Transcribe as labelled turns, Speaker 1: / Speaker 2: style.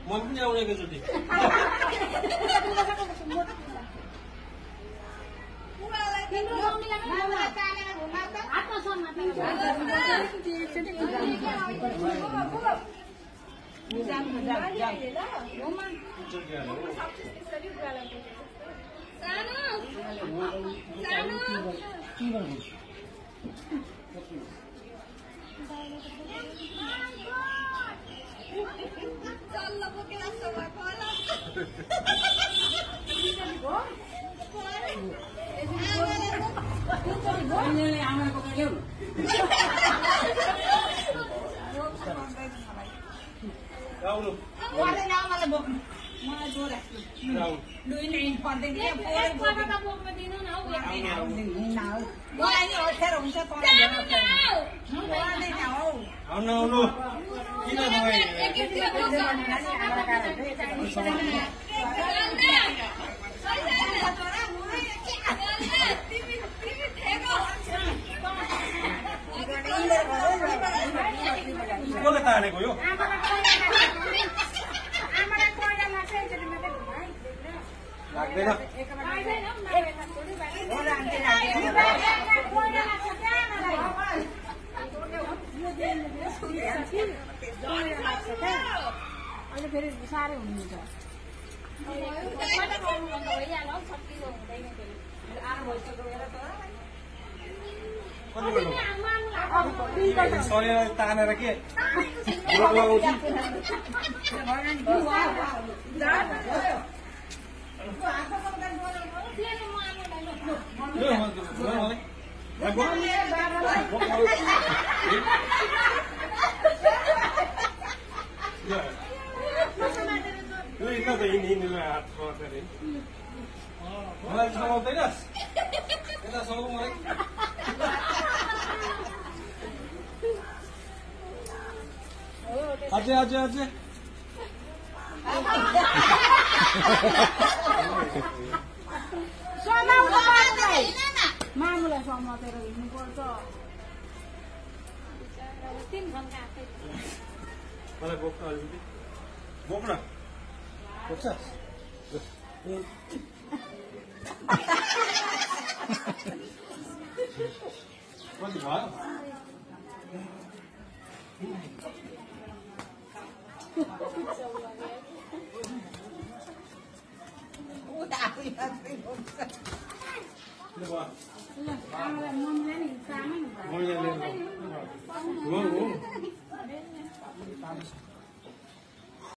Speaker 1: म पनि आउने एकैचोटि कसले तानेको यो लाग्दैन
Speaker 2: अहिले फेरि साह्रै हुनुहुन्छ
Speaker 1: शरीर तानेर के लगाउँछु मलाई समाउँदैनस् यता समाउ मलाई अझै अझै अझै
Speaker 2: मामुलाई समातेर हिँड्नुपर्छ
Speaker 1: मलाई बोक्न अलिकति बोक्न बोक्छस् कति भयो
Speaker 2: आमालाई मम्मीलाई नि सानो